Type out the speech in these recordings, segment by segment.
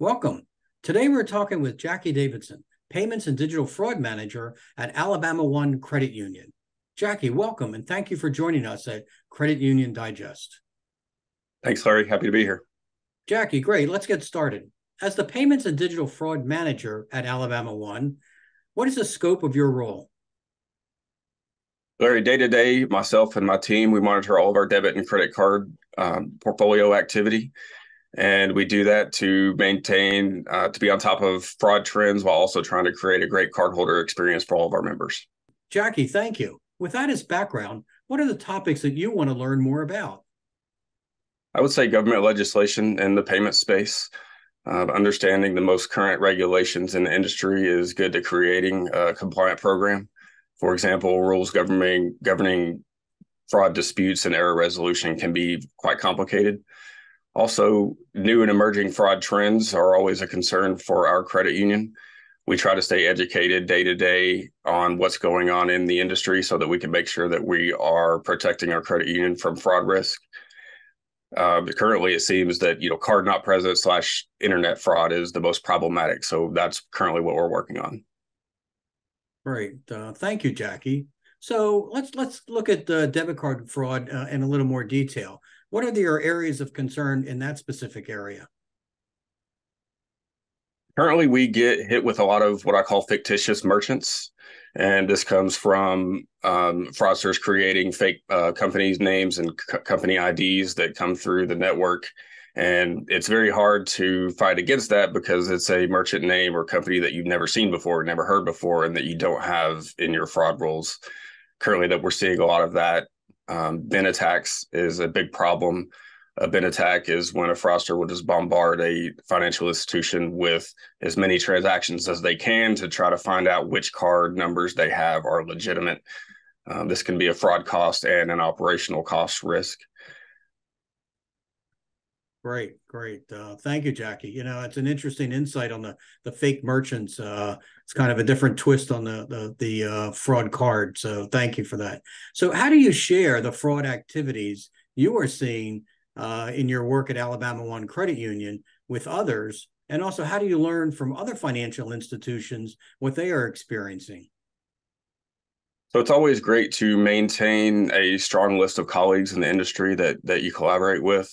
Welcome. Today we're talking with Jackie Davidson, Payments and Digital Fraud Manager at Alabama One Credit Union. Jackie, welcome, and thank you for joining us at Credit Union Digest. Thanks, Larry. Happy to be here. Jackie, great. Let's get started. As the Payments and Digital Fraud Manager at Alabama One, what is the scope of your role? Larry, day to day, myself and my team, we monitor all of our debit and credit card portfolio activity. And we do that to maintain, to be on top of fraud trends while also trying to create a great cardholder experience for all of our members. Jackie, thank you. With that as background, what are the topics that you want to learn more about? I would say government legislation in the payment space. Understanding the most current regulations in the industry is good to creating a compliant program. For example, rules governing fraud disputes and error resolution can be quite complicated. Also, new and emerging fraud trends are always a concern for our credit union. We try to stay educated day to day on what's going on in the industry so that we can make sure that we are protecting our credit union from fraud risk. Currently, it seems that card not present / internet fraud is the most problematic. So that's currently what we're working on. Great. Thank you, Jackie. So let's look at debit card fraud in a little more detail. What are your areas of concern in that specific area? Currently, we get hit with a lot of what I call fictitious merchants. And this comes from fraudsters creating fake companies' names and company IDs that come through the network. And it's very hard to fight against that because it's a merchant name or company that you've never seen before, never heard before, and that you don't have in your fraud rules. Currently, that we're seeing a lot of that. BIN attacks is a big problem. A BIN attack is when a fraudster will just bombard a financial institution with as many transactions as they can to try to find out which card numbers they have are legitimate. This can be a fraud cost and an operational cost risk. Great. Thank you, Jackie. It's an interesting insight on the fake merchants. It's kind of a different twist on the fraud card. So thank you for that. So how do you share the fraud activities you are seeing in your work at Alabama One Credit Union with others? And also, how do you learn from other financial institutions what they are experiencing? So it's always great to maintain a strong list of colleagues in the industry that you collaborate with.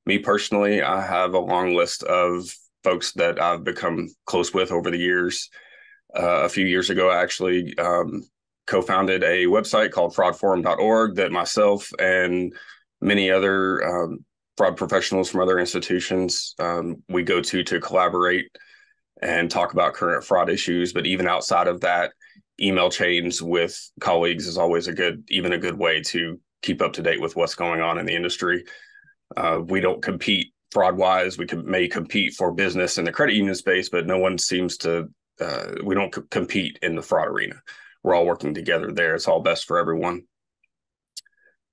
Me personally, I have a long list of folks that I've become close with over the years. A few years ago, I actually co-founded a website called fraudforum.org that myself and many other fraud professionals from other institutions we go to collaborate and talk about current fraud issues. But even outside of that, email chains with colleagues is always a good way to keep up to date with what's going on in the industry. We don't compete fraud-wise. We may compete for business in the credit union space, but no one seems to, we don't compete in the fraud arena. We're all working together there. It's all best for everyone.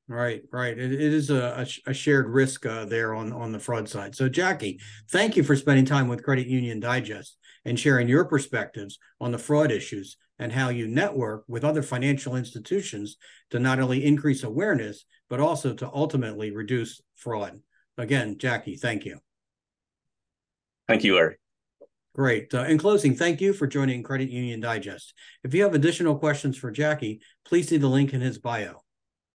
Right. It is a shared risk there on the fraud side. So, Jackie, thank you for spending time with Credit Union Digest and sharing your perspectives on the fraud issues and how you network with other financial institutions to not only increase awareness, but also to ultimately reduce fraud. Again, Jackie, thank you. Thank you, Larry. Great. In closing, thank you for joining Credit Union Digest. If you have additional questions for Jackie, please see the link in his bio.